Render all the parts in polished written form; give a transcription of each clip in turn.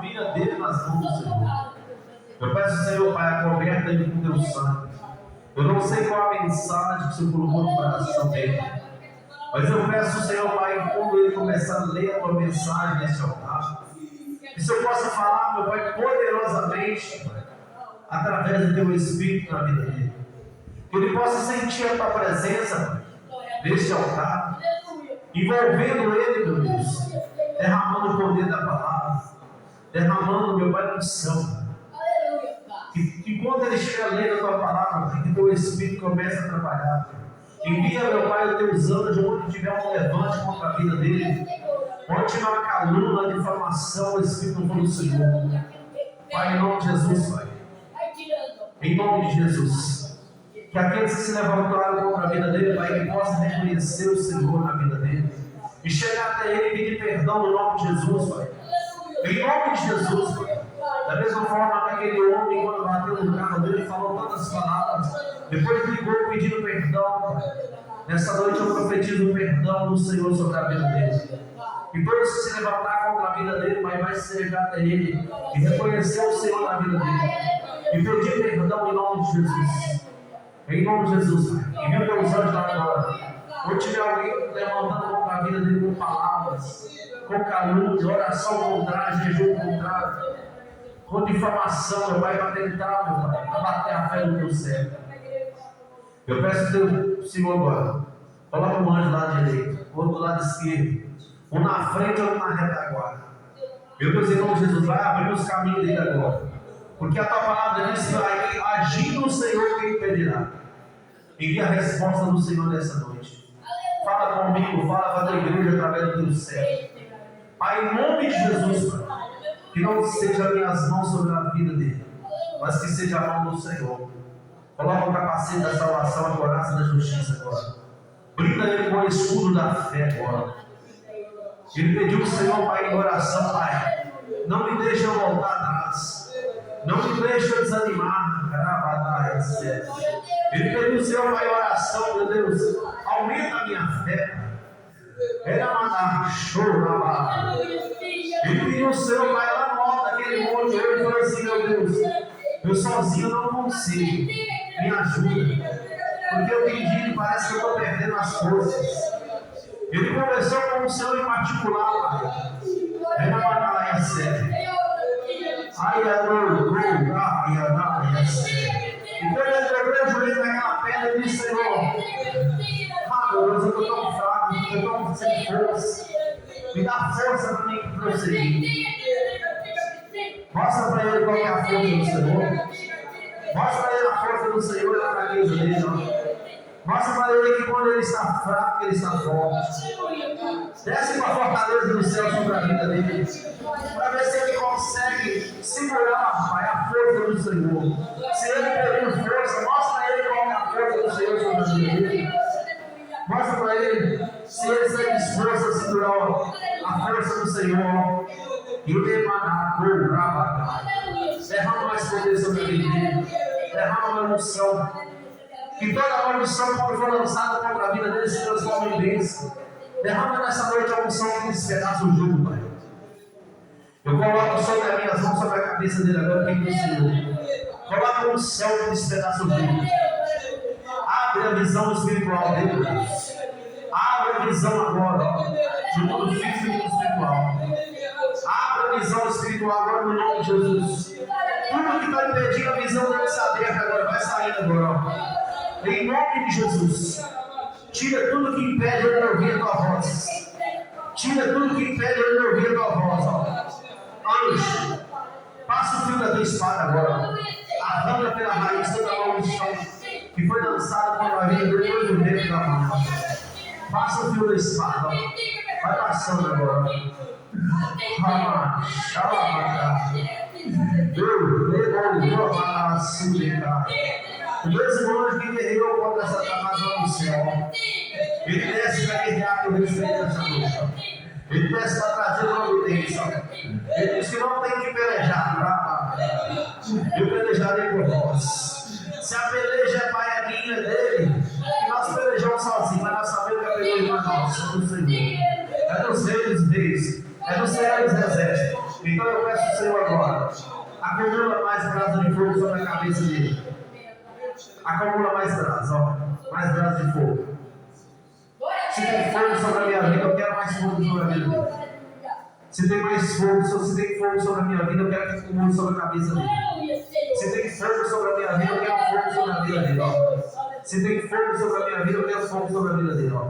vida dele nas mãos do Senhor. Eu peço, Senhor, Pai, coberta ele com teu sangue. Eu não sei qual a mensagem que o Senhor colocou no coração dele, mas eu peço, Senhor, Pai, quando ele começar a ler a tua mensagem nesse altar, que o Senhor possa falar, meu Pai, poderosamente, Pai, através do teu Espírito na vida dele. Que ele possa sentir a tua presença, Pai, neste altar, envolvendo ele, meu Deus, derramando o poder da palavra, derramando, meu Pai, a unção. Que quando ele estiver lendo a tua palavra, que teu Espírito comece a trabalhar. Envia, meu Pai, os teus anjos onde tiver um levante contra a vida dele, onde tiver uma calúnia, uma difamação, o Espírito não for do Senhor. Pai, em nome de Jesus, Pai. Em nome de Jesus. Que aqueles que se levantaram contra a vida dele, Pai, que possam reconhecer o Senhor na vida dele. E chegar até ele e pedir perdão no nome de Jesus, Pai. Em nome de Jesus, Pai. Da mesma forma que aquele homem, quando bateu no carro dele, falou tantas palavras, depois ligou pedindo perdão. Nessa noite eu profetizo o perdão do Senhor sobre a vida dele. E todos que se levantar contra a vida dele, vai se chegar até ele e reconhecer o Senhor na vida dele. E pedir perdão em nome de Jesus. Em nome de Jesus, Pai. Envia os teus anjos lá agora. Ou tiver alguém levantando contra a vida dele com palavras, com calúnia, oração contrária, jejum contrário, com difamação, meu Pai, para tentar, meu Pai, abater a fé do teu céu. Eu peço teu Senhor agora, coloca um anjo do lado direito, outro do lado esquerdo, um na frente e outro na retaguarda. Meu Deus, em nome de Jesus, vai abrir os caminhos dele agora, porque a tua palavra diz que vai agir no Senhor quem impedirá. Envia a resposta do Senhor nessa noite. Fala comigo, fala com a tua igreja através do teu céu. Pai, em nome de Jesus, Pai. Que não seja minhas mãos sobre a vida dele, mas que seja a mão do Senhor. Coloca o capacete da salvação, a coraça da justiça agora. Brinda ele com o escudo da fé agora. Ele pediu ao Senhor, Pai, em oração, Pai, não me deixe eu voltar atrás. Não me deixe eu desanimar. Ele pediu ao Senhor, Pai, em oração, meu Deus, aumenta a minha fé. Era mandar chorar. Ele pediu ao Senhor, Pai, lá no alto daquele monte. Ele falou assim: meu Deus, eu sozinho não consigo, me ajuda, porque eu pedi e parece que eu estou perdendo as forças. Ele conversou com o Senhor em particular, Pai. Era mandar a série. E quando ele dobrou o joelho naquela pedra, ele disse: Senhor, meu Deus, eu estou tão fraco, eu estou tão sem força. Me dá força para mim prosseguir. Mostra para ele qual é a força do Senhor. Mostra para ele a força do Senhor e a fraqueza dele. Mostra para ele que quando ele está fraco, ele está forte. Desce com a fortaleza do céu sobre a vida dele, para ver se ele consegue segurar, Pai, a força do Senhor. Se ele perdeu força, mostra para ele qual é a força do Senhor sobre a vida dele. Mostra para ele se ele está disposto a segurar a força do Senhor. E o derrama mais poder sobre a vida dele. Derrama uma unção. Que toda maldição que foi lançada contra a vida dele se transforme em bênção. Derrama nessa noite a unção que despedaça o jugo, Pai. Eu coloco sobre as minhas mãos, sobre a cabeça dele agora, quem do Senhor. Coloca a unção que despedaça o jugo. Abre a visão espiritual dele, Deus. Abre a visão agora, ó, de mundo físico e mundo espiritual. Abre a visão espiritual agora no nome de Jesus. Tudo que está impedindo a visão dele saber agora vai saindo agora, ó. Em nome de Jesus. Tira tudo que impede ele de ouvir a tua voz. Tira tudo que impede ele de ouvir a tua voz, ó. Anjo, passa o fio da tua espada agora. Arranca pela raiz toda a maldição que foi lançada contra a vida depois do vento da mão. Passa o fio da espada, ó. Vai passando agora. O mesmo anjo que guerreou contra Satanás lá no céu, ele desce para guerrear com o respeito dessa noite. Ele desce para trazer providência. Ele diz que não tem que pelejar. Eu pelejarei por vós. Se a peleja é pai, é minha, dele, que nós pelejamos sozinhos, mas nós sabemos que a peleja não é nossa, é do Senhor. É dos reis, é do Senhor dos exércitos. Então eu peço ao Senhor Senhor agora. Acumula mais brasa de fogo sobre a cabeça dele. Acumula mais brasa, ó. Mais brasa de fogo. Se tem fogo sobre a minha vida, eu quero mais fogo sobre a vida dele. Se tem mais fogo, se tem fogo sobre a minha vida, eu quero que acumule sobre a cabeça dele. Se tem fogo sobre a minha vida, eu quero fogo sobre a vida dele, ó. Se tem fogo sobre a minha vida, eu quero fogo sobre a vida dele, ó.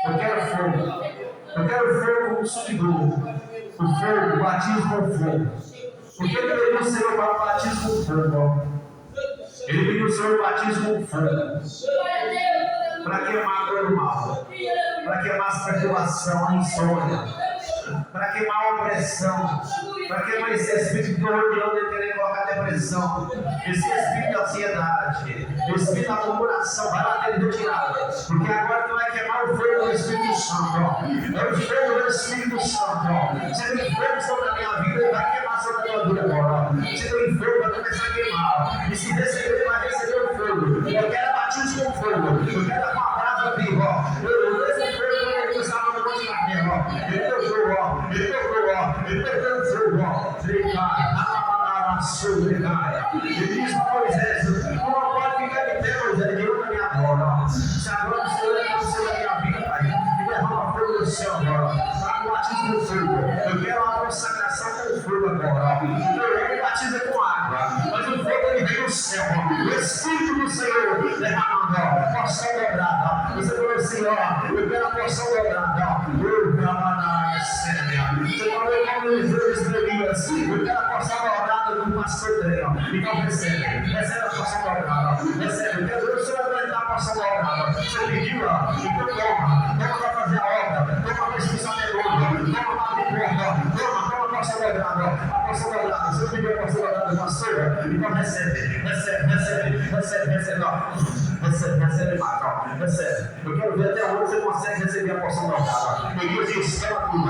Eu quero fogo. Eu quero fogo consumidor. O fogo, o batismo com fogo. Porque ele pediu o Senhor para o batismo com fogo, ó. Ele pediu o Senhor o batismo com fogo. Para queimar a dor do mal. Para queimar a perturbação, a insônia. Para queimar a opressão, para queimar esse espírito de orgulho de querer colocar depressão, esse espírito de ansiedade, esse espírito da murmuração, vai lá ter retirada, porque agora tu vai queimar o fogo do Espírito Santo, ó. É o fogo do Espírito Santo, ó. Se tem fogo sobre a minha vida, ele vai queimar sobre a tua vida agora, ó. Se tem fogo, vai começar a queimar, e se receber, ele vai receber o fogo. Eu quero batismo com fogo, eu quero com a brasa viva, ó. Eu esse fogo que estava no monte da terra, ó. Ele tocou, ó. Ele pegou o fogo, ó. Ele diz para Moisés: tu não pode ficar de pé, Moisés, de na minha bola. Se agora o Senhor é o Senhor da minha vida, Pai, e derrama fogo do céu agora, para o batismo do fogo. Eu quero a consagração com o fogo agora. Ele batiza com água, mas o fogo ele vem do céu. O Espírito do Senhor derramando, ó, porção dobrada. Você falou assim: ó, eu quero a porção dobrada, ó. Você falou como Eliseu escrevia assim: eu quero a porção dobrada do pastor dele, ó. Então recebe a porção dobrada, recebe. Deus vai aguentar a porção dobrada. Você pediu, ó, então toma para fazer a obra, toma para expulsar demônio, toma para abrir porta, toma a porção dobrada, a porção dobrada. Você pediu a porção dobrada do pastor, então recebe, ó. Recebe mais, ó. Recebe. Eu quero ver até onde você consegue receber a porção dobrada. Eu digo assim: toma tudo,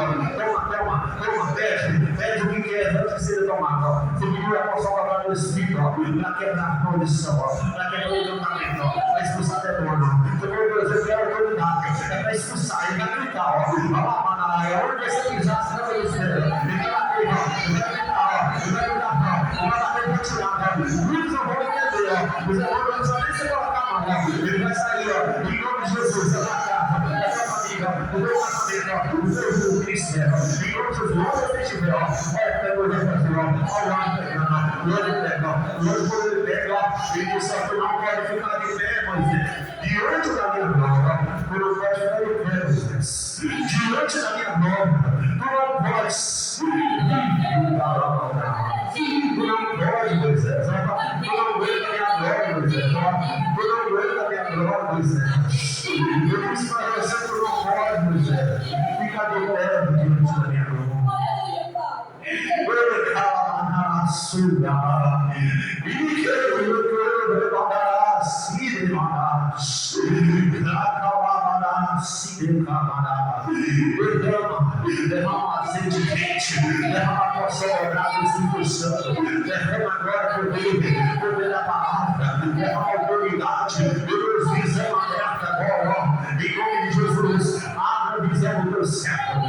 pede o que quer, antes que seja tomado, ó. Você pediu a porção dobrada do Espírito, ó, para quebrar a condição, ó, para quebrar o encantamento, ó, para expulsar demônio. Você falou: Deus, eu quero autoridade, é para expulsar, ele vai gritar, ó. Onde você pisar, você vai ver o Senhor. Ele vai bater, ó. Ele vai gritar, ó. Ele vai gritar, ó. Ele vai bater para tirar, ó. Muitos não vão entender, ó. Os demônios não precisam nem se colocar a mão, ó. Ele vai sair, ó. Em nome de Jesus, a tua casa, a tua família, o teu casamento, ó. O teu ministério, ó. Em nome de Jesus, onde você estiver, ó. Olha, pega o Deus assim, ó. Olha o anjo pegando, ó. O anjo pega, ó. O anjo quando ele pega, ó. Ele disse: tu não pode ficar de pé, Moisés. Diante da minha nova, tu não pode ficar de pé, Moisés. Diante da minha nova, tu não podes. Tu não pode, Moisés. Tu não aguenta a minha glória, Moisés. Tu não aguenta a minha glória, Moisés. Eu disse para você: tu não pode, Moisés. Fica de pé diante da minha glória. Derrama azeite quente, derrama a porção dobrada do Espírito Santo, derrama agora poder da palavra, derrama autoridade, Deus, visão aberta agora, ó, em nome de Jesus. Abra a visão do teu servo,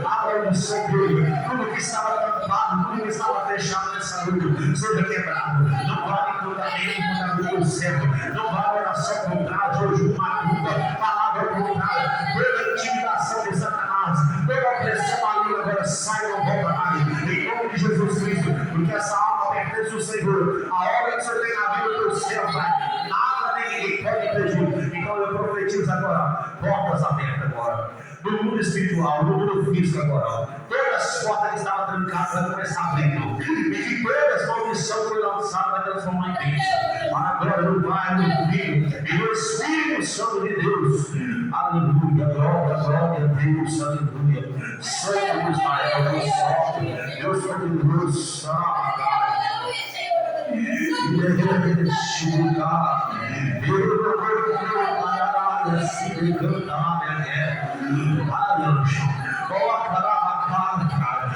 abra a visão dele, tudo que estava tampado, tudo que estava fechado nessa noite, seja quebrado. Não vale contamento do teu servo, não vale oração contrária, hoje macumba, palavra contrária, toda intimidação de Satanás, toda opressão maligna agora sai e não volta mais, em nome de Jesus Cristo, porque essa alma pertence ao Senhor, a obra que o Senhor tem na vida do teu servo, Pai, nada nem ninguém pode impedir. Então eu profetizo agora, portas abertas agora, no mundo espiritual, no mundo físico agora, todas as portas que estavam trancadas vão começar a abrir, e que todas as maldições foram lançadas vai transformar em bênção, para a glória do Pai, do Filho e do Espírito Santo de Deus. Aleluia, glória a Deus, aleluia. Santo Israel, Deus forte, Deus poderoso,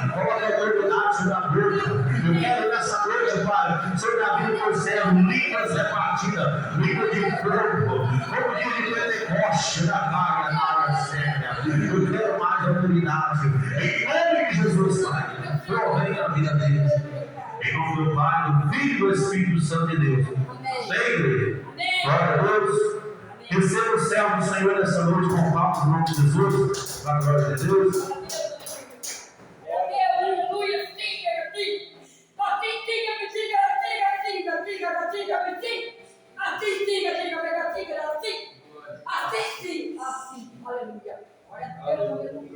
coloca a autoridade sobre a boca. Eu quero nessa noite, Pai, sobre a vida do céu, línguas repartidas, língua de fogo, como diz de Pentecoste, na vaga, na séria. Eu quero mais autoridade, em nome de Jesus, Pai. Provenha a vida dela. Filho do Espírito Santo de Deus. Amém, igreja? Glória a Deus. Receba o céu do Senhor nessa noite com palmas no nome de Jesus. Para a glória de Deus.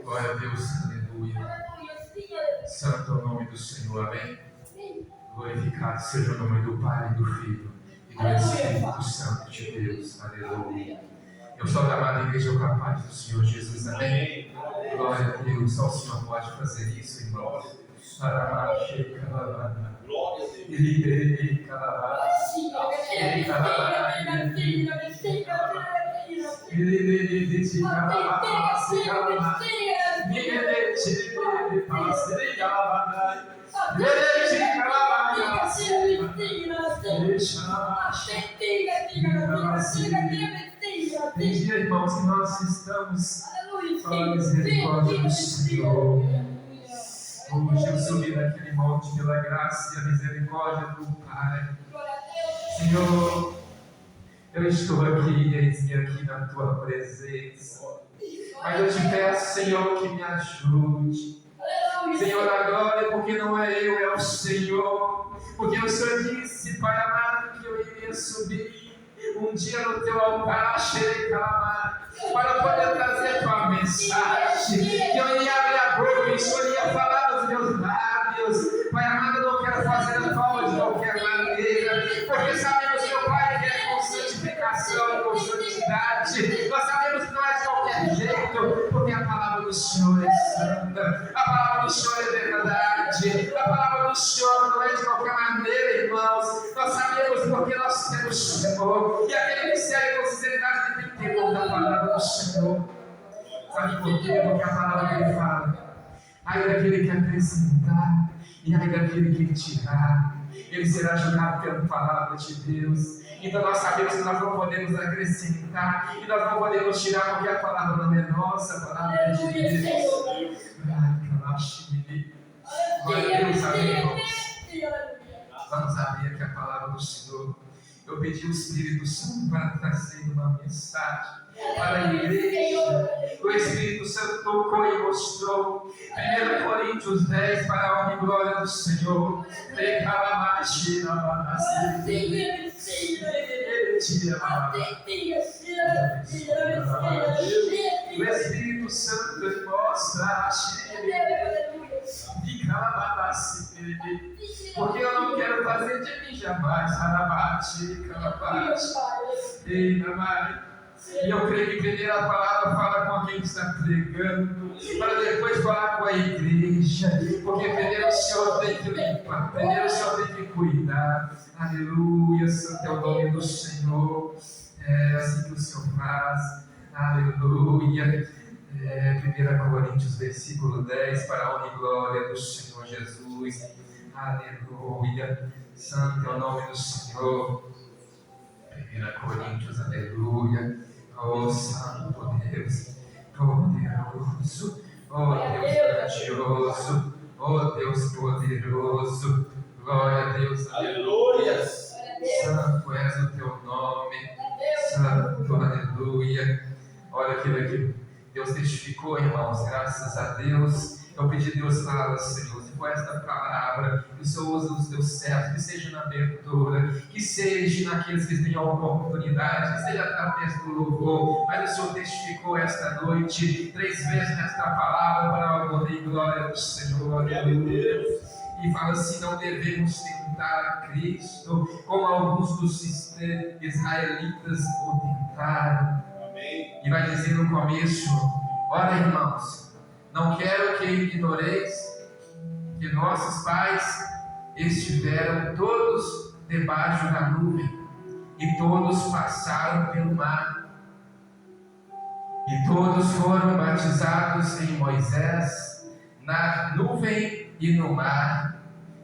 Glória a Deus, aleluia. Santo é o nome do Senhor, amém. Glorificado seja o nome do Pai, do Filho e do Espírito Santo de Deus, aleluia. Eu sou da amada igreja com a paz do Senhor Jesus, amém. Glória a Deus, só o Senhor pode fazer isso, irmãos. Tem dia, irmãos, que nós estamos com a misericórdia do Senhor. Hoje eu subi naquele monte pela graça e a misericórdia do Pai. Senhor, eu estou aqui, eis-me aqui na Tua presença. Mas eu te peço, Senhor, que me ajude. Senhor, a glória, porque não é eu, é o Senhor. Porque o Senhor disse, Pai amado, que eu iria subir um dia no Teu altar, para poder trazer Tua mensagem. Que eu iria abrir a boca e o Senhor ia falar nos meus lábios. Pai amado, eu não quero fazer a forma de qualquer maneira. Porque sabemos, meu Pai, que é com santificação, com santidade. Nós sabemos que não é de qualquer jeito, porque a palavra do Senhor é santa. A palavra do Senhor é verdade. A palavra do Senhor não é de qualquer maneira, irmãos. Nós sabemos porque nós temos o Senhor. E aquele que segue com sinceridade tem temor da palavra do Senhor. Sabe por quê? Porque a palavra dele fala. Ai daquele que acrescentar e ai daquele que tirar. Ele será julgado pela palavra de Deus. Então nós sabemos que nós não podemos acrescentar e nós não podemos tirar porque a palavra não é nossa, a palavra é de Deus. Glória a Deus, amém. Vamos abrir aqui a palavra do Senhor. Eu pedi o Espírito Santo para trazer uma mensagem para a igreja. O Espírito Santo tocou e mostrou 1 Coríntios 10 para a honra e glória do Senhor. O Espírito Santo mostra porque eu não quero fazer de mim jamais. E eu creio que primeiro a palavra fala com quem está pregando, para depois falar com a igreja, porque primeiro o Senhor tem que limpar, primeiro o Senhor tem que cuidar. Aleluia, santo é o nome do Senhor. É assim que o Senhor faz. Aleluia. 1 Coríntios versículo 10, para a honra e glória do Senhor Jesus. Aleluia. Santo é o nome do Senhor. 1 Coríntios, aleluia. Oh, Santo Deus, poderoso. Oh, Deus grandioso. Oh, Deus poderoso. Glória a Deus, aleluia. Santo és o teu nome. Santo, aleluia. Olha aquilo que Deus testificou, irmãos, graças a Deus. Eu pedi, Deus, fala, Senhor, se for esta palavra, que o Senhor usa os teus servos, que seja na abertura, que seja naqueles que tenham a oportunidade, que seja através do louvor. Mas o Senhor testificou esta noite 3 vezes nesta palavra para a honra e glória do Senhor. Aleluia. E fala assim: não devemos tentar a Cristo, como alguns dos israelitas o tentaram. E vai dizer no começo: olha, irmãos, não quero que ignoreis que nossos pais estiveram todos debaixo da nuvem, e todos passaram pelo mar, e todos foram batizados em Moisés, na nuvem e no mar,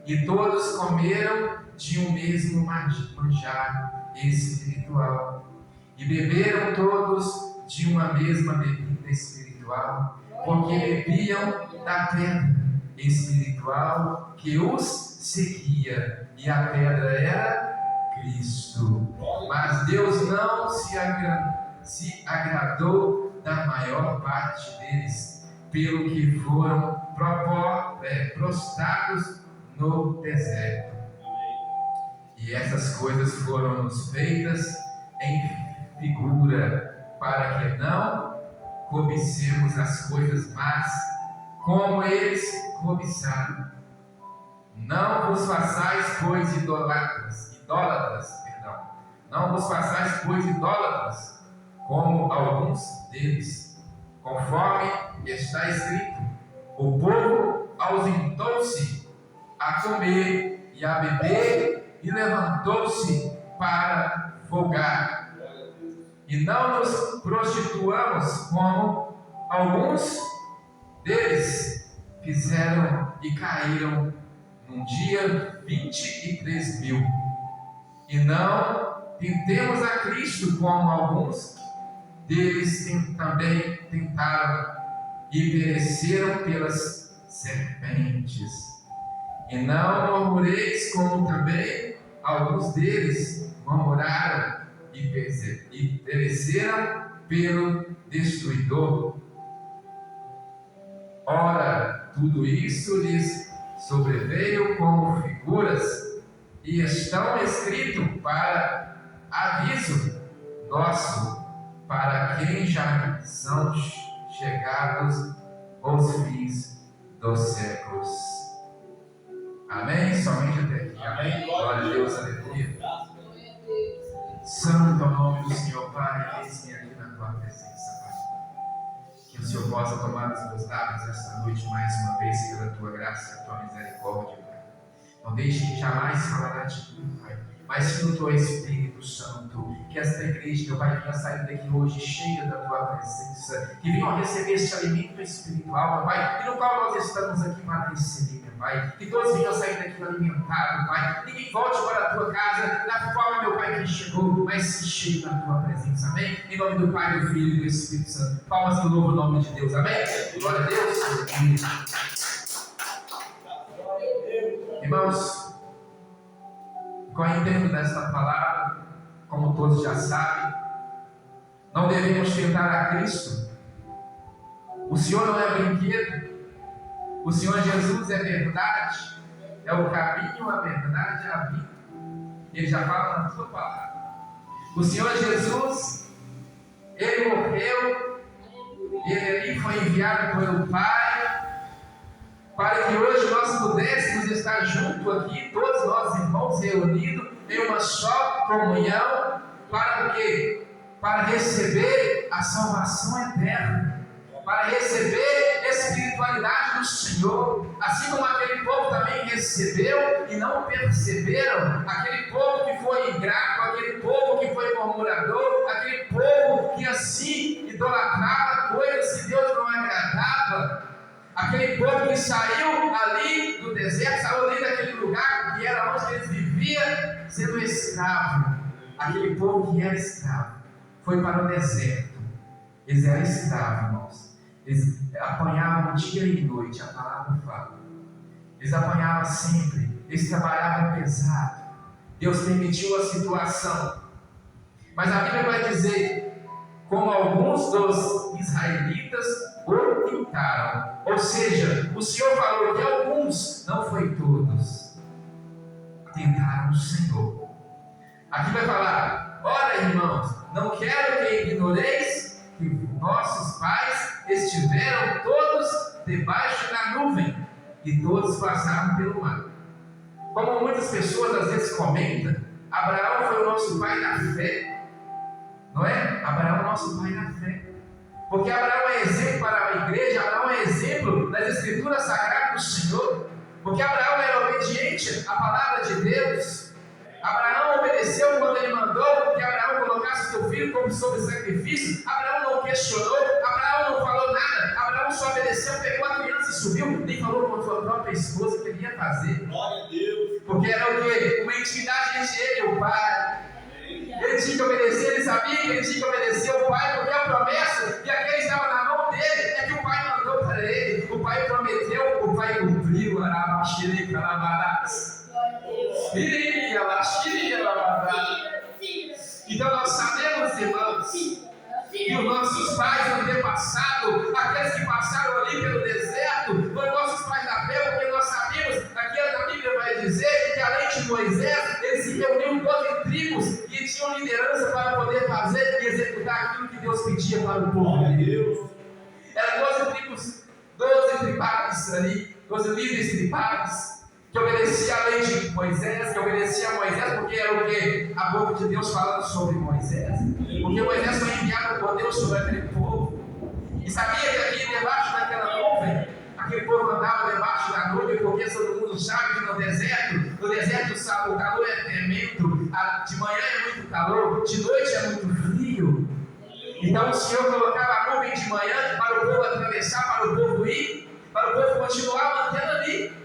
e todos comeram de um mesmo manjar espiritual, e beberam todos de uma mesma bebida espiritual, porque bebiam da pedra espiritual que os seguia, e a pedra era Cristo. Mas Deus não se agradou da maior parte deles, pelo que foram prostrados no deserto. E essas coisas foram-nos feitas em figura, para que não cobicemos as coisas más, como eles cobiçaram. Não vos façais, pois, idólatras, não vos façais, pois, idólatras, como alguns deles, conforme está escrito: o povo ausentou-se a comer e a beber, e levantou-se para folgar. E não nos prostituamos, como alguns deles fizeram e caíram num dia 23.000. E não tentemos a Cristo, como alguns deles também tentaram e pereceram pelas serpentes. E não murmureis, como também alguns deles murmuraram e pereceram pelo destruidor. Ora, tudo isso lhes sobreveio como figuras, e estão escritos para aviso nosso, para quem já são chegados os fins dos séculos. Amém? Somente até aqui. Amém? Glória a Deus, aleluia. Santo é o nome do Senhor, Pai, eis-me aqui na tua presença, Pai. Que o Senhor possa tomar os meus lábios esta noite mais uma vez, pela tua graça e a tua misericórdia, Pai. Não deixe que jamais falará de tudo, Pai, mas que no teu Espírito Santo, que esta igreja, meu Pai, venha sair daqui hoje cheia da tua presença, que venham receber este alimento espiritual, meu Pai, e no qual nós estamos aqui para receber, meu Pai, que todos venham sair daqui alimentados, Pai, ninguém volte para a tua casa da forma, meu Pai, que chegou, mas se cheio da tua presença, amém? Em nome do Pai, do Filho e do Espírito Santo, palmas do novo nome de Deus, amém? Glória a Deus. Irmãos, qual é o intento desta palavra? Como todos já sabem, não devemos tentar a Cristo. O Senhor não é brinquedo. O Senhor Jesus é verdade, é o caminho, a verdade e a vida. Ele já fala na sua palavra. O Senhor Jesus, Ele morreu, Ele foi enviado pelo Pai, para que hoje nós pudéssemos estar juntos aqui, todos nós irmãos reunidos em uma só comunhão, para o quê? Para receber a salvação eterna, para receber a espiritualidade do Senhor, assim como aquele povo também recebeu e não perceberam, aquele povo que foi ingrato, aquele povo que foi murmurador, aquele povo que assim idolatrava coisas que Deus não agradava. Aquele povo que saiu ali do deserto, saiu ali daquele lugar que era onde eles viviam sendo escravo. Aquele povo que era escravo foi para o deserto. Eles eram escravos, irmãos. Eles apanhavam dia e noite, a palavra fala. Eles apanhavam sempre, eles trabalhavam pesado. Deus permitiu a situação. Mas a Bíblia vai dizer, como alguns dos israelitas o tentaram. Ou seja, o Senhor falou que alguns, não foi todos, tentaram o Senhor. Aqui vai falar: ora, irmãos, não quero que ignoreis que nossos pais estiveram todos debaixo da nuvem e todos passaram pelo mar. Como muitas pessoas às vezes comentam, Abraão foi o nosso pai na fé, não é? Abraão é o nosso pai na fé. Porque Abraão é exemplo para a igreja, Abraão é exemplo das escrituras sagradas do Senhor. Porque Abraão era obediente à palavra de Deus. Abraão obedeceu quando ele mandou que Abraão colocasse seu filho como sob sacrifício. Abraão não questionou, Abraão não falou nada. Abraão só obedeceu, pegou a criança e subiu. Nem falou com a sua própria esposa que ele ia fazer. Glória a Deus. Porque era o quê? Uma intimidade entre ele e o pai. Ele tinha que obedecer, ele sabia que ele tinha que obedecer ao pai, porque a promessa que aquele estava na mão dele é que o pai mandou para ele. O pai prometeu, o pai cumpriu. Então nós sabemos, irmãos, que os nossos pais antepassados, aqueles que passaram ali pelo deserto, foram nossos pais da fé, porque nós sabemos, aqui a Bíblia vai dizer que além de Moisés, eles se reuniram 12 tribos e tinham liderança para poder fazer e executar aquilo que Deus pedia para o povo de Deus. Eram 12 tribos, 12 tribais ali, 12 líderes tribais, que obedecia a lei de Moisés, que obedecia a Moisés, porque era o que? A boca de Deus falando sobre Moisés. Porque Moisés foi enviado por Deus sobre aquele povo. E sabia que aqui debaixo daquela nuvem, aquele povo andava debaixo da nuvem, porque todo mundo sabe que no deserto sabe, o calor é tremendo, de manhã é muito calor, de noite é muito frio. Então o Senhor colocava a nuvem de manhã para o povo atravessar, para o povo ir, para o povo continuar mantendo ali.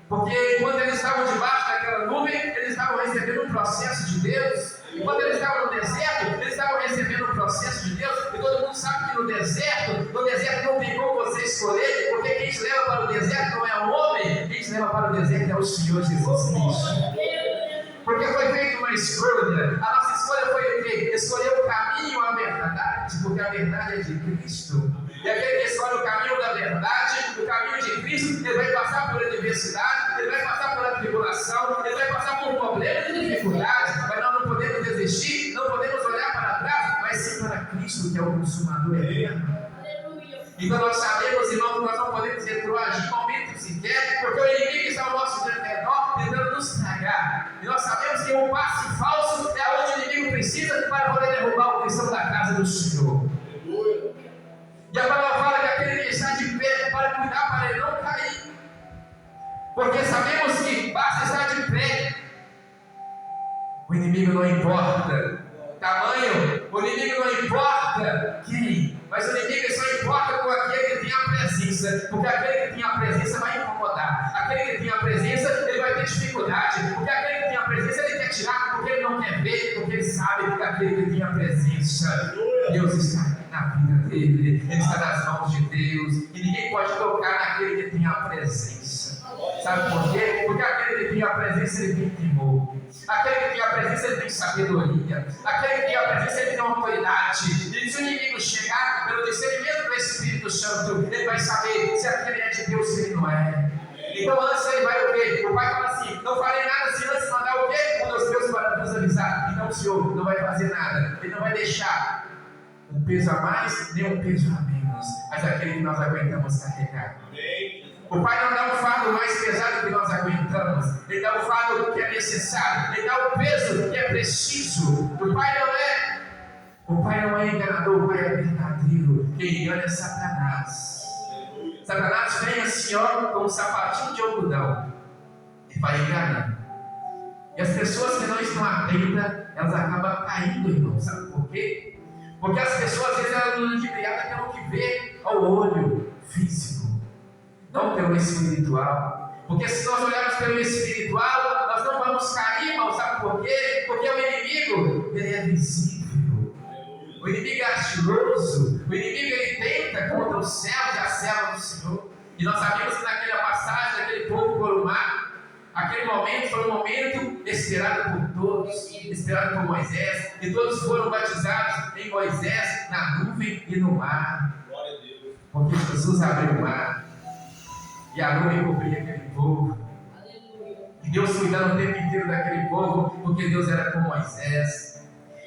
Porque enquanto eles estavam debaixo daquela nuvem, eles estavam recebendo um processo de Deus. Enquanto eles estavam no deserto, eles estavam recebendo um processo de Deus. E todo mundo sabe que no deserto não tem como você escolher, porque quem te leva para o deserto não é o homem, quem te leva para o deserto é o Senhor Jesus Cristo. Porque foi feita uma escolha. A nossa escolha foi o quê? Escolher o caminho à verdade, porque a verdade é de Cristo. E aquele que escolhe o caminho da verdade, o caminho de Cristo, ele vai passar por adversidade, ele vai passar por tribulação, ele vai passar por problemas e dificuldades, mas nós não podemos desistir, não podemos olhar para trás, mas sim para Cristo, que é o consumador eterno. Então nós sabemos, irmãos, que nós não podemos retroagir em momento sequer, porque o inimigo está ao nosso redor tentando nos tragar. E nós sabemos que um passe falso é onde o inimigo precisa para poder derrubar o cristão da casa do Senhor. E a palavra fala que aquele que está de pé para cuidar para ele não cair. Porque sabemos que basta estar de pé. O inimigo não importa tamanho, o inimigo não importa quem, mas o inimigo só importa com aquele que tem a presença. Porque aquele que tem a presença vai incomodar. Aquele que tem a presença, ele vai ter dificuldade. Porque aquele que tem a presença, ele quer tirar, porque ele não quer ver, porque ele sabe que aquele que tem a presença, Deus está na vida dele, ele está nas mãos de Deus, e ninguém pode tocar naquele que tem a presença. Sabe por quê? Porque aquele que tem a presença, ele tem temor. Aquele que tem a presença, ele tem sabedoria. Aquele que tem a presença, ele tem autoridade. E se o inimigo chegar pelo discernimento do Espírito Santo, ele vai saber se aquele é de Deus ou ele não é. Então antes ele vai o quê? O pai fala assim: não farei nada se antes mandar o quê? Um dos meus para nos avisar. Então o Senhor não vai fazer nada, ele não vai deixar um peso a mais, nem um peso a menos, mas aquele que nós aguentamos carregar. O Pai não dá um fardo mais pesado que nós aguentamos, ele dá o fardo que é necessário, ele dá o peso que é preciso. O Pai não é enganador, o Pai é verdadeiro. Quem engana é Satanás. Satanás vem assim, ó, com um sapatinho de algodão e vai enganar. E as pessoas que não estão atentas, elas acabam caindo, irmão. Sabe por quê? Porque as pessoas, às vezes, elas são ludibriadas pelo que vê ao olho físico, não pelo espiritual. Porque se nós olharmos pelo espiritual, nós não vamos cair, irmão. Sabe por quê? Porque o inimigo, ele é visível. O inimigo é ardiloso. O inimigo, ele tenta contra os céus e a serva do Senhor. E nós sabemos que naquela passagem, daquele povo por o mar, aquele momento foi um momento esperado por todos, esperado por Moisés, e todos foram batizados em Moisés, na nuvem e no mar. Porque Jesus abriu o mar, e a nuvem cobria aquele povo. E Deus cuidando o tempo inteiro daquele povo, porque Deus era com Moisés.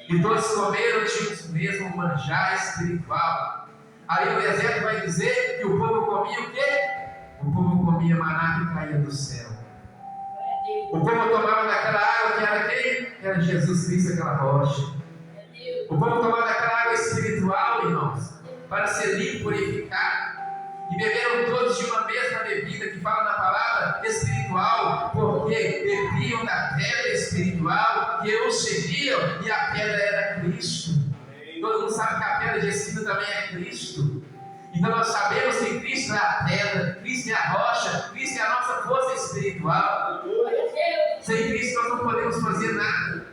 E todos comeram de mesmo manjar espiritual. Aí o deserto vai dizer que o povo comia o quê? O povo comia maná que caía do céu. O povo tomava daquela água que era quem? Era Jesus Cristo, aquela rocha. O povo tomava daquela água espiritual, irmãos, para ser limpo, purificado. E beberam todos de uma mesma bebida, que fala na palavra espiritual, porque bebiam da pedra espiritual que os seguiam, e a pedra era Cristo. Todo mundo sabe que a pedra de esquina também é Cristo. Então nós sabemos que Cristo é a pedra, Cristo é a rocha, Cristo é a nossa força espiritual. Sem Cristo nós não podemos fazer nada.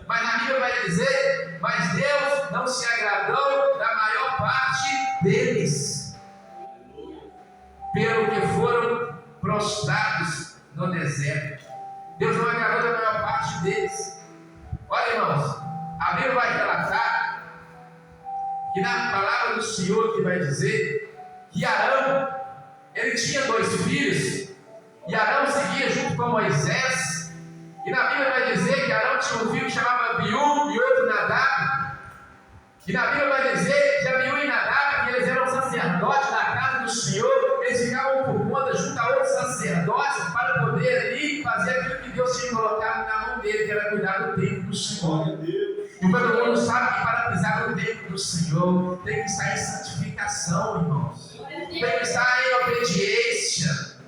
Mas a Bíblia vai dizer: mas Deus não se agradou da maior parte deles, pelo que foram prostrados no deserto. Deus não agradou da maior parte deles. Olha, irmãos, a Bíblia vai relatar que na palavra do Senhor que vai dizer que Arão, ele tinha 2 filhos, e Arão seguia junto com Moisés, e na Bíblia vai dizer que Arão tinha um filho que chamava Abiú e outro Nadab, e na Bíblia vai dizer que Abiú e Nadab, que eles eram sacerdotes da casa do Senhor, eles ficavam por conta junto a outros sacerdotes para poder ali fazer aquilo que Deus tinha colocado na mão dele, que era cuidar do templo do Senhor. E todo mundo sabe que para pisar no templo do Senhor tem que estar em santificação, irmãos. Tem que estar em obediência.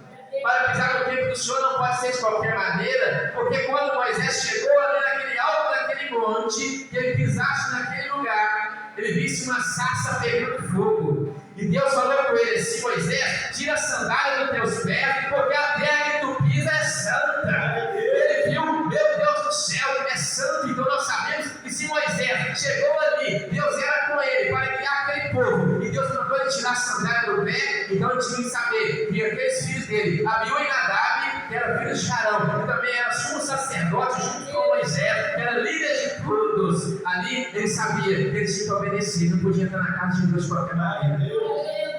Para pisar no templo do Senhor não pode ser de qualquer maneira, porque quando Moisés chegou ali naquele alto daquele monte, e ele pisasse naquele lugar, ele visse uma sarça pegando fogo. E Deus falou com ele assim: Moisés, tira a sandália dos teus pés, porque a terra que tu pisa é santa. Ele viu, meu Deus do céu, ele é santo. Então nós sabemos que se Moisés chegou ali, Deus era com ele para guiar aquele povo, e Deus mandou ele tirar a sandália do pé. Então ele tinha que saber que aqueles filhos dele, Abiú e Nadab, que eram filhos de Arão, que também era sumo sacerdote junto com Moisés, que era líder de todos. Ali ele sabia que ele tinha que obedecer, não podia entrar na casa de Deus de qualquer maneira.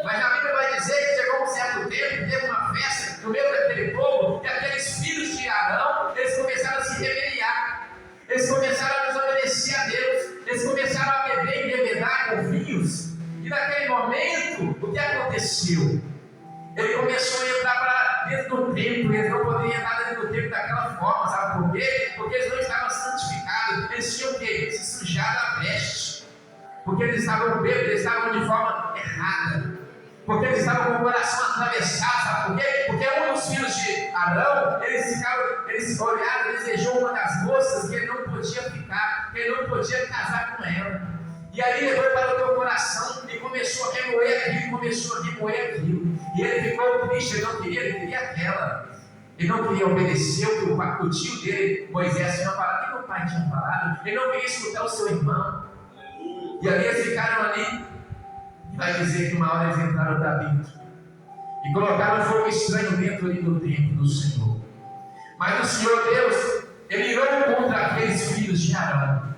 Mas a Bíblia vai dizer que chegou um certo tempo, teve uma festa no meio daquele povo, e aqueles filhos de Arão, eles começaram a se rebeliar, eles começaram a desobedecer a Deus, eles começaram a beber e embebedar com vinhos. E naquele momento, o que aconteceu? Ele começou a entrar para dentro do templo, eles não poderiam entrar dentro do templo daquela forma, sabe por quê? Porque eles não estavam santificados, eles tinham o quê? Se sujar da veste, porque eles estavam bêbados, eles estavam de forma errada, porque eles estavam com o coração atravessado, sabe por quê? Porque um dos filhos de Arão, eles olharam e desejou uma das moças que ele não podia ficar, que ele não podia casar com ela. E aí levou para o teu coração e começou a remoer aquilo, E ele ficou triste, ele não queria, ele queria aquela. Ele não queria obedecer o que o tio dele, Moisés, tinha falado, que o pai tinha falado. Ele não queria escutar o seu irmão. E ali eles ficaram ali. E vai dizer que uma hora eles entraram para dentro e colocaram um fogo estranho dentro ali do templo do Senhor. Mas o Senhor Deus, ele irou contra aqueles filhos de Arão.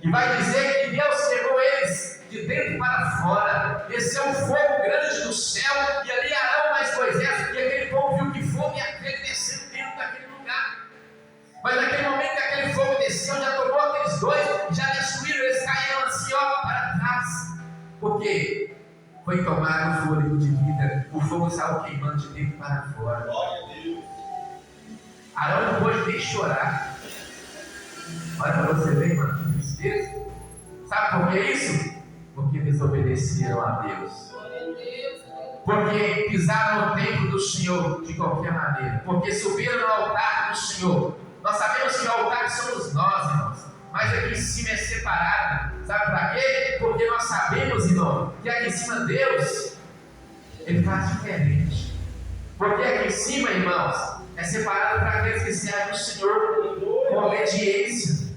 E vai dizer que Deus levou eles de dentro para fora, desceu um fogo grande do céu, e ali Arão mais Moisés, e aquele povo viu que fogo e aquele descendo dentro daquele lugar. Mas naquele momento que aquele fogo desceu, já tomou aqueles dois, já destruíram, eles caíram assim, ó, para trás. Por quê? Foi tomado o fôlego de vida, o fogo saiu queimando de dentro para fora. Glória a Deus. Arão não pôde nem chorar. Olha para você ver, mano, que tristeza. Sabe por que isso? Porque desobedeceram a Deus. Porque pisaram no templo do Senhor de qualquer maneira. Porque subiram no altar do Senhor. Nós sabemos que o altar somos nós, irmãos. Mas aqui em cima é separado. Sabe para quê? Porque nós sabemos, irmão, que aqui em cima Deus, Ele faz diferente. Porque aqui em cima, irmãos, é separado para aqueles que servem o Senhor com obediência.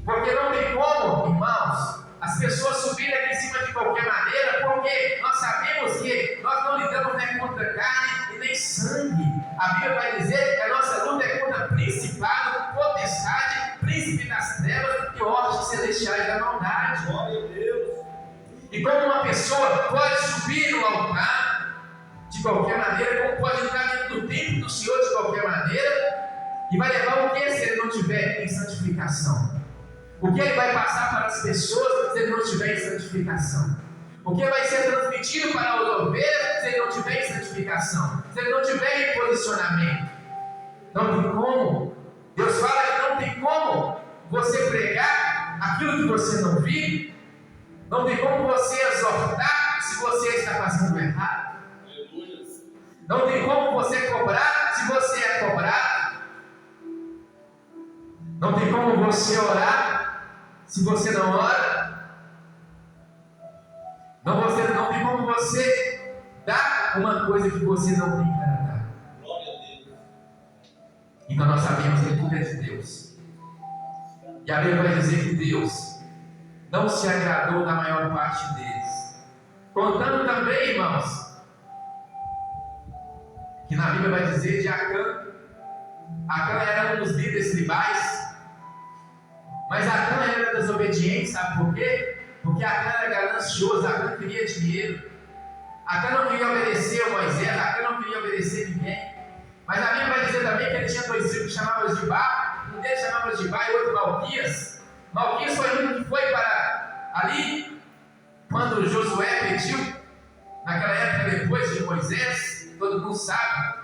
Porque não tem como, irmãos, as pessoas subirem aqui em cima de qualquer maneira, porque nós sabemos que nós não lidamos nem contra carne e nem sangue. A Bíblia vai dizer que a nossa luta é contra principado, potestade, príncipe das trevas e hostes celestiais da maldade. Glória a Deus. E como uma pessoa pode subir no altar de qualquer maneira, como pode entrar dentro do templo do Senhor de qualquer maneira, e vai levar o que se ele não tiver em santificação? O que ele vai passar para as pessoas se ele não estiver em santificação? O que vai ser transmitido para as ovelhas se ele não estiver em santificação? Se ele não estiver em posicionamento? Não tem como. Deus fala que não tem como você pregar aquilo que você não vive. Não tem como você exortar se você está fazendo errado. Não tem como você cobrar se você é cobrado. Não tem como você orar se você não ora. Não tem como você dar uma coisa que você não tem para dar. Glória a Deus. Então nós sabemos que tudo é de Deus. E a Bíblia vai dizer que Deus não se agradou da maior parte deles. Contando também, irmãos, que que na Bíblia vai dizer de Acã. Acã era um dos líderes tribais, mas Acã era desobediente, sabe por quê? Porque Acã era ganancioso, Acã queria dinheiro, Acã não queria obedecer a Moisés, Acã não queria obedecer ninguém. Mas a Bíblia vai dizer também que ele tinha 2 filhos que chamavam Gibá, um deles chamava Gibá e outro Malquias. Malquias foi o único que foi para ali, quando Josué pediu, naquela época depois de Moisés, todo mundo sabe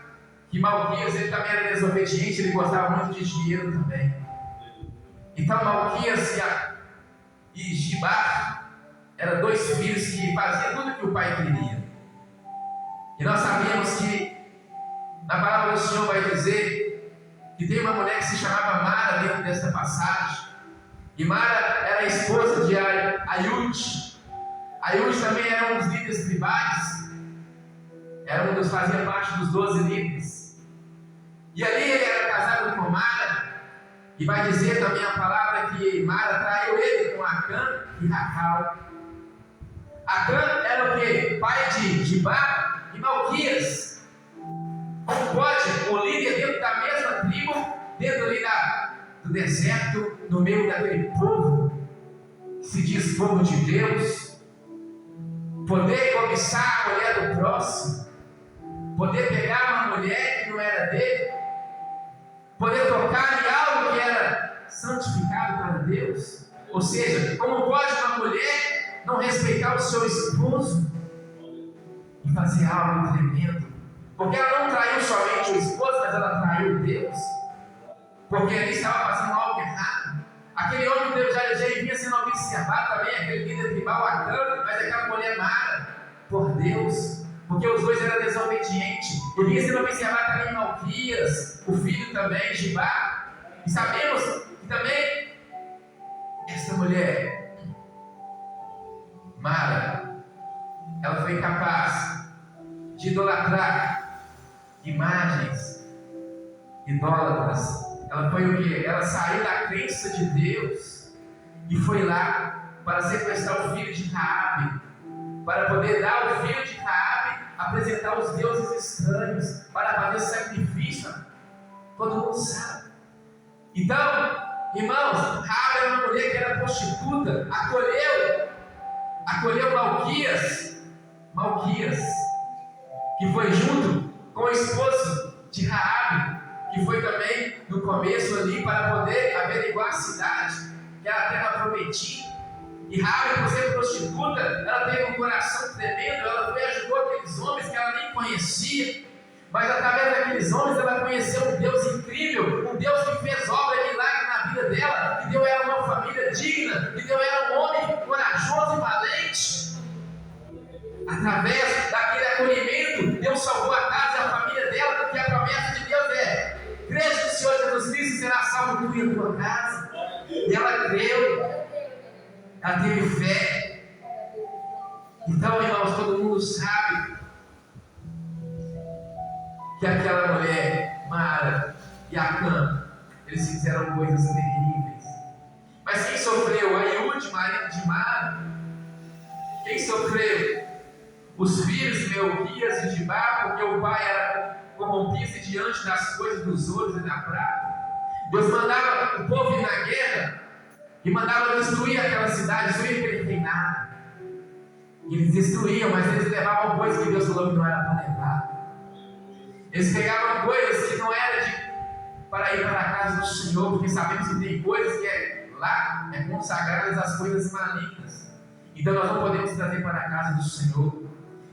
que Malquias ele também era desobediente, ele gostava muito de dinheiro também. Então Malquias e Gibá eram 2 filhos que faziam tudo que o pai queria. E nós sabemos que na palavra do Senhor vai dizer que tem uma mulher que se chamava Mara dentro dessa passagem. E Mara era a esposa de Aiúde. Aiúde também era um dos líderes tribais. Era um dos, fazia parte dos 12 líderes. E ali ele era casado com Mara. E vai dizer também a palavra que Mara traiu ele com Acã e Racal. Acã era o quê? Pai de Gibá e Malquias. Como pode um líder dentro da mesma tribo, dentro ali do deserto, no meio daquele povo, que se diz povo de Deus, poder cobiçar a mulher do próximo, poder pegar uma mulher que não era dele, poder tocar em algo que era santificado para Deus? Ou seja, como pode uma mulher não respeitar o seu esposo e fazer algo tremendo? Porque ela não traiu somente o esposo, mas ela traiu Deus. Porque ele estava fazendo algo errado. Aquele homem Deus já vinha sendo observado também, aquele líder tribal Acã, mas aquela mulher Mara, por Deus. Porque os dois eram desobedientes. Ele vinha sendo observado também Malquias, o filho também, Gibá. E sabemos que também essa mulher, Mara, ela foi capaz de idolatrar imagens idólatras. Ela foi o que? Ela saiu da crença de Deus e foi lá para sequestrar o filho de Raabe, para poder dar o filho de Raabe, apresentar os deuses estranhos, para fazer sacrifício. Todo mundo sabe. Então, irmãos, Raabe era uma mulher que era prostituta, acolheu Malquias, que foi junto com o esposo de Raabe, que foi também no começo ali para poder averiguar a cidade, que era a terra prometida. E Raabe, por ser prostituta, ela teve um coração tremendo, ela foi e ajudou aqueles homens que ela nem conhecia, mas através daqueles homens ela conheceu um Deus incrível, um Deus que fez obra e milagre na vida dela, que deu ela uma família digna, que deu ela um homem corajoso e valente. Através daquele acolhimento, Deus salvou a casa e a família dela, porque a promessa de Deus é: crês que o Senhor Jesus Cristo será salvo tu e a tua casa. E ela creu, ela teve fé. Então, irmãos, todo mundo sabe que aquela mulher, Mara e Acã, eles fizeram coisas terríveis. Mas quem sofreu? Aiúde, marido de Mara. Quem sofreu? Os filhos de Malquias e Gibá, porque o pai era corrompido diante das coisas dos ouros e da prata. Deus mandava o povo ir na guerra e mandava destruir aquela cidade, destruir aquele reinado. E eles destruíam, mas eles levavam coisas que Deus falou que não era para levar. Eles pegavam coisas que não era para ir para a casa do Senhor, porque sabemos que tem coisas que lá é consagradas às coisas malignas. Então nós não podemos trazer para a casa do Senhor.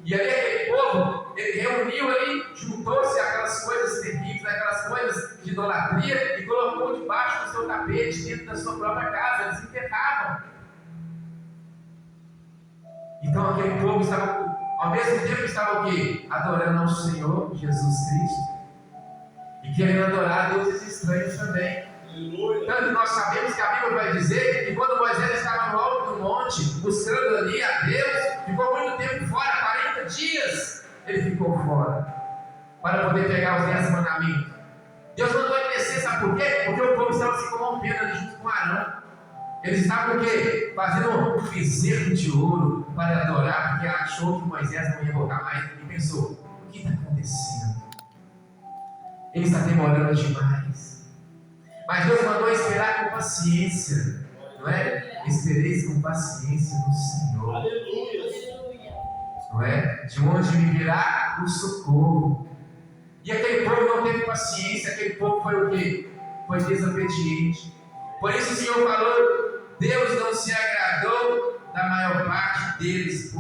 E ali aquele povo, ele reuniu ali, juntou-se aquelas coisas terríveis, aquelas coisas de idolatria, e colocou debaixo do seu tapete, dentro da sua própria casa. Eles enterravam. Então aquele povo estava, ao mesmo tempo estava o quê? Adorando ao Senhor Jesus Cristo, e querendo adorar deuses estranhos também. Tanto nós sabemos que a Bíblia vai dizer que quando Moisés estava no alto do monte, buscando ali a Deus, ficou muito tempo fora, 40 dias ele ficou fora, para poder pegar os 10 mandamentos. Deus mandou ele descer, sabe por quê? Porque o povo estava se corrompendo ali junto com Arão. Eles estavam o quê? Fazendo um bezerro de ouro para adorar, porque achou que Moisés não ia voltar mais, e pensou: o que está acontecendo? Ele está demorando demais. Mas Deus mandou esperar com paciência, não é? Espereis com paciência no Senhor. Não é? De onde me virá o socorro. E aquele povo não teve paciência, aquele povo foi o quê? Foi desobediente. Por isso o Senhor falou, Deus não se agradou da maior parte deles,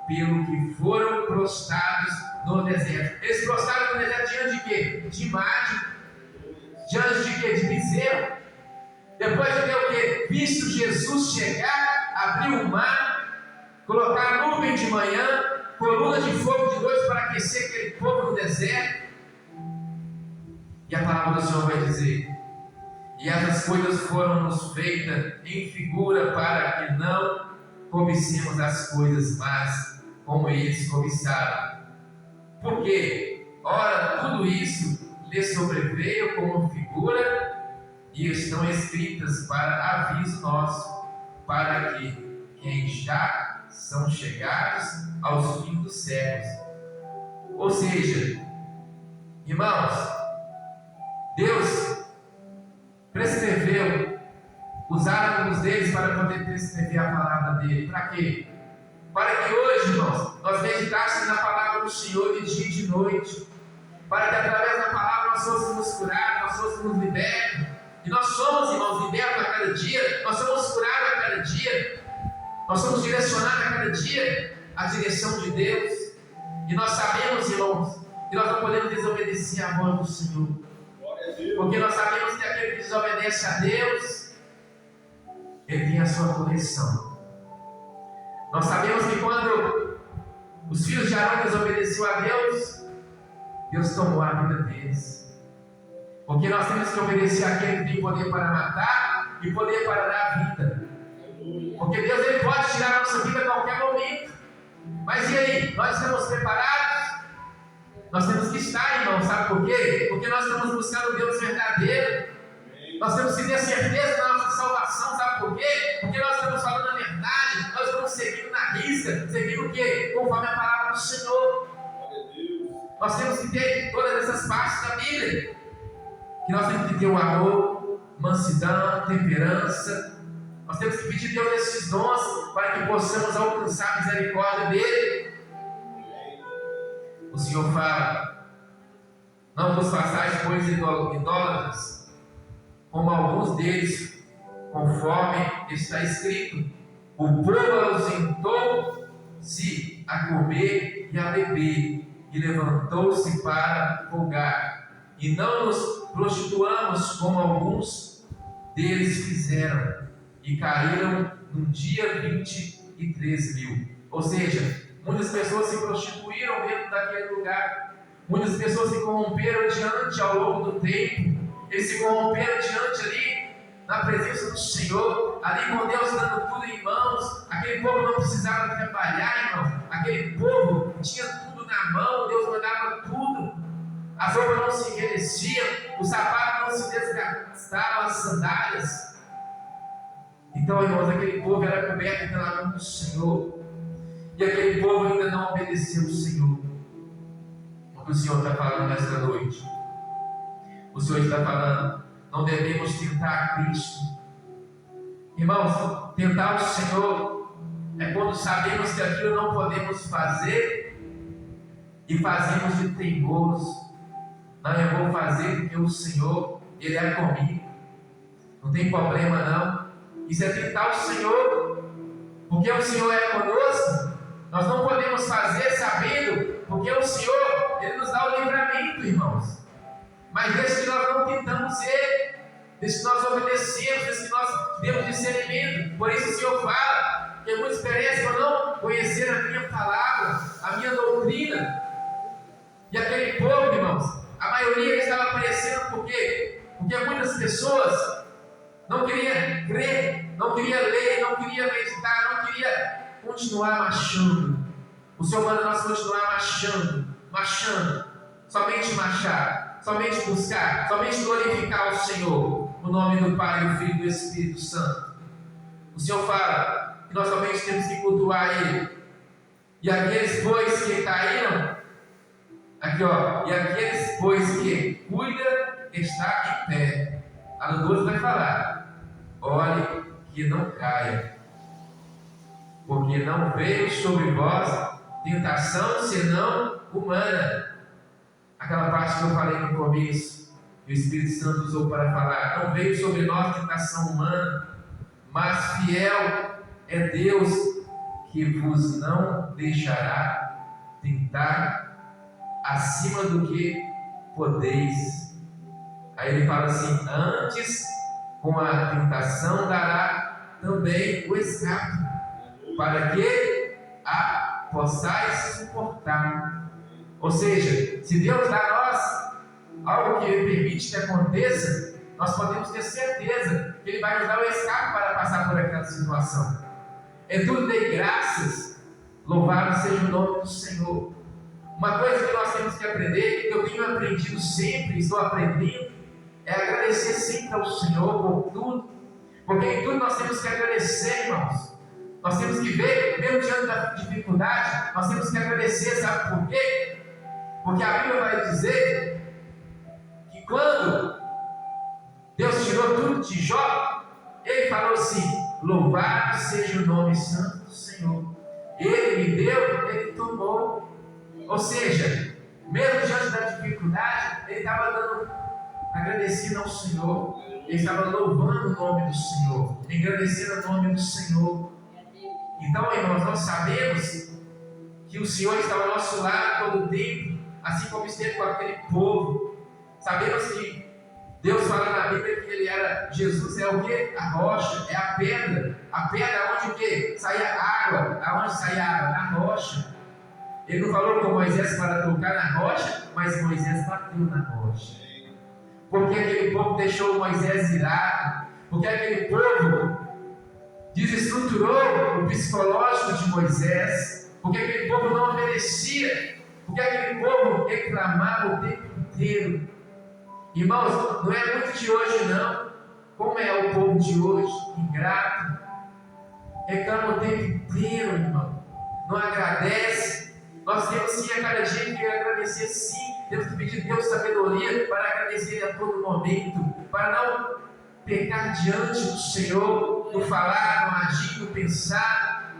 pelo que foram prostrados no deserto. Eles prostraram no deserto diante de quê? De imagem. Diante de quê? De bezerro. Depois de ter o quê? Visto Jesus chegar, abrir o mar, colocar nuvem de manhã, coluna de fogo de noite para aquecer aquele povo no deserto. E a palavra do Senhor vai dizer: e essas coisas foram-nos feitas em figura para que não cobicemos as coisas más como eles cobiçaram. Porque, ora, tudo isso lhes sobreveio como figura e estão escritas para aviso nosso, para que quem já são chegados aos fins dos séculos. Ou seja, irmãos, Deus prescreveu os átomos deles para poder prescrever a palavra dele. Para quê? Para que hoje, irmãos, nós meditássemos na palavra do Senhor de dia e de noite. Para que através da palavra nós fôssemos curados, nós fôssemos libertos. E nós somos, irmãos, libertos a cada dia, nós somos curados a cada dia, nós somos direcionados a cada dia à direção de Deus. E nós sabemos, irmãos, que nós não podemos desobedecer à voz do Senhor. Porque nós sabemos que aquele que desobedece a Deus, ele tem a sua correção. Nós sabemos que quando os filhos de Arão desobedeceram a Deus, Deus tomou a vida deles. Porque nós temos que obedecer àquele que tem poder para matar e poder para dar vida. Porque Deus ele pode tirar a nossa vida a qualquer momento. Mas e aí? Nós estamos preparados? Nós temos que estar, irmão, sabe por quê? Porque nós estamos buscando o Deus verdadeiro. Nós temos que ter certeza da nossa salvação, sabe por quê? Porque nós estamos falando a verdade, nós estamos seguindo na risca, seguindo o quê? Conforme a palavra do Senhor. Nós temos que ter todas essas partes da Bíblia. Que nós temos que ter o amor, mansidão, temperança. Nós temos que pedir a Deus esses dons para que possamos alcançar a misericórdia dele. O Senhor fala: não vos façais, pois, idólatras, como alguns deles, conforme está escrito: o povo ausentou-se a comer e a beber, e levantou-se para folgar. E não nos prostituamos como alguns deles fizeram, e caíram no dia 23.000. Ou seja, muitas pessoas se prostituíram dentro daquele lugar. Muitas pessoas se corromperam diante ao longo do tempo. Eles se corromperam diante ali, na presença do Senhor, ali com Deus dando tudo em mãos. Aquele povo não precisava trabalhar, irmão. Aquele povo tinha tudo na mão, Deus mandava tudo. As roupas não se envelheciam, os sapatos não se desgastavam, as sandálias. Então, irmãos, aquele povo era coberto pela mão do Senhor. E aquele povo ainda não obedeceu o Senhor. O que o Senhor está falando nesta noite? O Senhor está falando: não devemos tentar a Cristo. Irmãos, tentar o Senhor é quando sabemos que aquilo não podemos fazer e fazemos de teimoso. Não, eu vou fazer porque o Senhor, Ele é comigo. Não tem problema não. Isso é tentar o Senhor, porque o Senhor é conosco. Nós não podemos fazer sabendo, porque o Senhor, Ele nos dá o livramento, irmãos. Mas desde que nós não tentamos Ele, desde que nós obedecemos, desde que nós temos discernimento. Por isso o Senhor fala que muitos perecem por não conhecer a minha palavra, a minha doutrina. E aquele povo, irmãos, a maioria estava perecendo por quê? Porque muitas pessoas não queriam crer, não queriam ler, não queriam meditar, não queriam continuar marchando. O Senhor manda nós continuar marchando, somente marchar, somente buscar, somente glorificar o Senhor, no nome do Pai, do Filho e do Espírito Santo. O Senhor fala que nós somente temos que cultuar Ele. E aqueles, pois, que caíram, Aqui, ó. E aqueles, pois, que cuida está em pé. A no 12 vai falar: olhe que não caia, porque não veio sobre vós tentação senão humana. Aquela parte que eu falei no começo, que o Espírito Santo usou para falar: não veio sobre nós tentação humana, mas fiel é Deus, que vos não deixará tentar acima do que podeis. Aí ele fala assim: antes com a tentação dará também o escape, para que a possais suportar. Ou seja, se Deus dá a nós algo que Ele permite que aconteça, nós podemos ter certeza que Ele vai nos dar o escape para passar por aquela situação. É tudo de graças, louvado seja o nome do Senhor. Uma coisa que nós temos que aprender, que eu tenho aprendido sempre, estou aprendendo, é agradecer sempre ao Senhor por tudo, porque em tudo nós temos que agradecer, irmãos. Nós temos que ver, mesmo diante da dificuldade, nós temos que agradecer, sabe por quê? Porque a Bíblia vai dizer que quando Deus tirou tudo de Jó, Ele falou assim: louvado seja o nome santo do Senhor. Ele me deu, Ele tomou. Ou seja, mesmo diante da dificuldade, Ele estava agradecendo ao Senhor. Ele estava louvando o nome do Senhor, agradecendo o nome do Senhor. Então, irmãos, nós sabemos que o Senhor está ao nosso lado todo o tempo, assim como esteve com aquele povo. Sabemos que Deus fala na Bíblia que Ele era, Jesus é o que? A rocha, é a pedra. A pedra onde o que? Saía água. Aonde saía água? Na rocha. Ele não falou com Moisés para tocar na rocha, mas Moisés bateu na rocha. Porque aquele povo deixou Moisés irado. Porque aquele povo desestruturou o psicológico de Moisés. Porque aquele povo não obedecia. Porque aquele povo reclamava o tempo inteiro. Irmãos, não é muito de hoje não. Como é o povo de hoje? Ingrato. Reclama o tempo inteiro, irmão. Não agradece. Nós temos sim a cada dia que agradecer, sim. Temos que pedir a Deus sabedoria para agradecer a todo momento, para não pecar diante do Senhor, no falar, no agir, no pensar.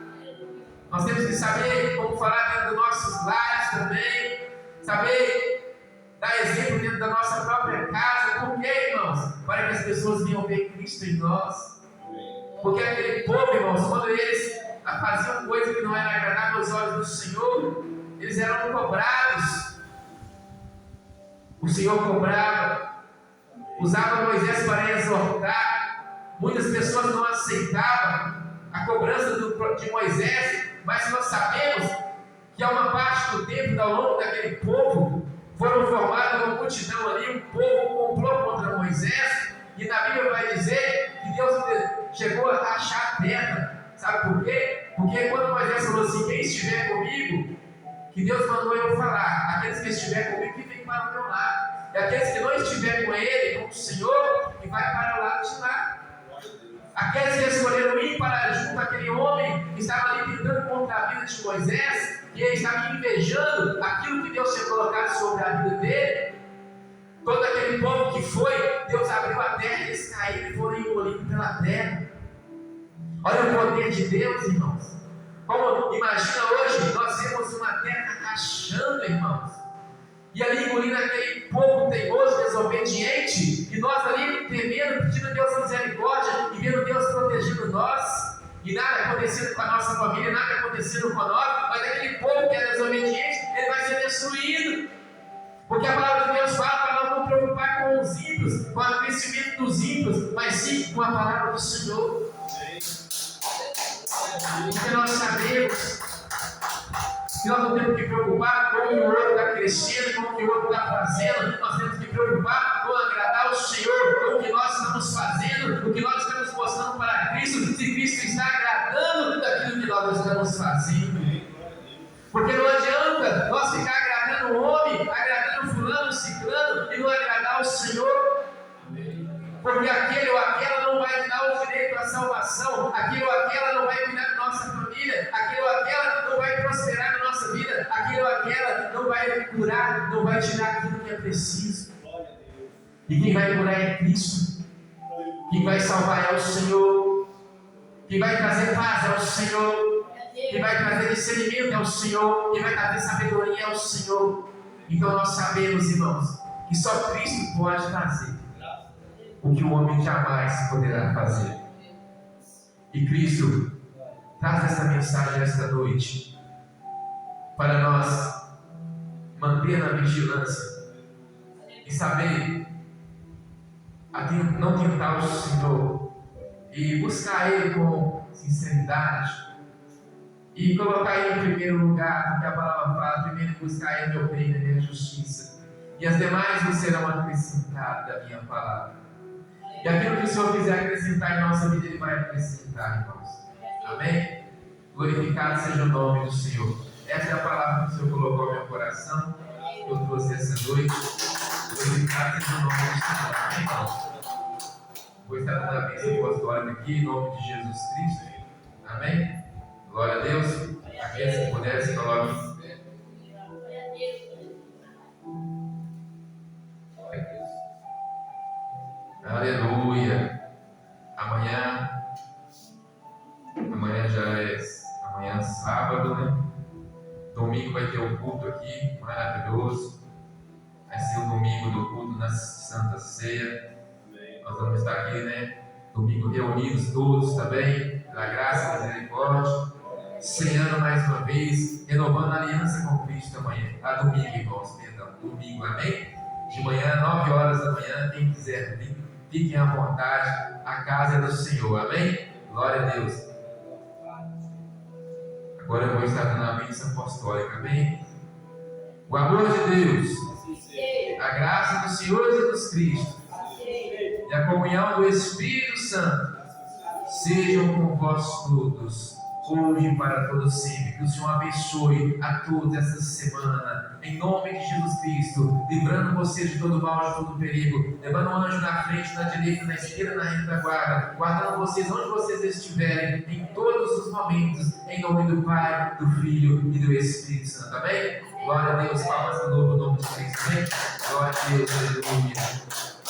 Nós temos que saber como falar dentro dos nossos lares também, saber dar exemplo dentro da nossa própria casa. Por quê, irmãos? Para que as pessoas venham ver Cristo em nós. Porque aquele povo, irmãos, quando eles faziam coisa que não era agradável aos olhos do Senhor, eles eram cobrados. O Senhor cobrava, usava Moisés para exortar. Muitas pessoas não aceitavam a cobrança de Moisés, mas nós sabemos que há uma parte do tempo, ao longo daquele povo, foram formadas uma multidão ali, um povo comprou contra Moisés, e na Bíblia vai dizer que Deus chegou a achar a terra. Sabe por quê? Porque quando Moisés falou assim: quem estiver comigo, que Deus mandou eu falar, aqueles que estiver comigo, que vem para o meu lado, e aqueles que não estiver com Ele, com o Senhor, que vai para o lado de lá. Aqueles que escolheram ir para junto àquele homem que estava ali tentando contra a vida de Moisés, que ele estava invejando aquilo que Deus tinha colocado sobre a vida dele. Todo aquele povo que foi, Deus abriu a terra e eles caíram e foram engolidos pela terra. Olha o poder de Deus, irmãos. Como imagina hoje, nós vemos uma terra rachando, irmãos, e ali engolindo aquele povo teimoso, desobediente, e nós ali temendo, pedindo a Deus misericórdia, e vendo Deus protegendo nós, e nada acontecendo com a nossa família, nada acontecendo com nós, mas aquele povo que é desobediente, ele vai ser destruído. Porque a palavra de Deus fala para nós não preocupar com os ímpios, com o crescimento dos ímpios, mas sim com a palavra do Senhor. Porque nós sabemos que nós não temos que preocupar com o que o outro está crescendo, com o que o outro está fazendo. Nós temos que preocupar com agradar o Senhor, com o que nós estamos fazendo, o que nós estamos mostrando para Cristo, se Cristo está agradando daquilo que nós estamos fazendo. Porque não adianta nós ficar agradando o homem, agradando fulano, ciclano, e não agradar o Senhor. Porque aquele ou aquela não vai dar o direito à salvação, aquele ou aquela não vai cuidar da nossa família, aquele ou aquela não vai prosperar na nossa vida, aquele aquele ou aquela não vai curar, não vai tirar aquilo que é preciso. E quem vai curar é Cristo. Quem vai salvar é o Senhor. Quem vai trazer paz é o Senhor. Quem vai trazer discernimento é o Senhor. Quem vai trazer sabedoria é o Senhor. Então nós sabemos, irmãos, que só Cristo pode fazer o que o homem jamais poderá fazer. E Cristo traz essa mensagem esta noite para nós manter na vigilância e saber não tentar o Senhor e buscar Ele com sinceridade e colocar Ele em primeiro lugar, porque a palavra fala: primeiro buscar Ele, meu reino e minha justiça, e as demais vos serão acrescentadas da minha palavra. E aquilo que o Senhor quiser acrescentar em nossa vida, Ele vai acrescentar, irmãos. Amém? Glorificado seja o nome do Senhor. Essa é a palavra que o Senhor colocou no meu coração, que eu trouxe essa noite. Glorificado seja o nome do Senhor. Amém, irmãos? Vou estar dando a bênção apostólica aqui, em nome de Jesus Cristo. Amém? Glória a Deus. Aqueles que puderem, se coloquem em pé. Aleluia. Amanhã já é sábado, né? Domingo vai ter o culto aqui, maravilhoso. Vai ser o domingo do culto na Santa Ceia. Nós vamos estar aqui, né? Domingo reunidos todos também, pela graça e misericórdia, ceando mais uma vez, renovando a aliança com Cristo amanhã. Domingo, irmãos, perdão, domingo, amém? De manhã, 9 horas da manhã, quem quiser vir, fiquem à vontade, a casa é do Senhor, amém? Glória a Deus. Agora eu vou estar dando a bênção apostólica, amém? O amor de Deus, a graça do Senhor Jesus Cristo e a comunhão do Espírito Santo sejam com vós todos, hoje e para todos sempre. Que o Senhor abençoe a todos essa semana, em nome de Jesus Cristo, livrando vocês de todo mal, de todo perigo, levando um anjo na frente, na direita, na esquerda, na retaguarda, guardando vocês onde vocês estiverem, em todos os momentos, em nome do Pai, do Filho e do Espírito Santo. Amém? Glória a Deus, palmas de novo no nome de Cristo. Amém? Glória a Deus, aleluia.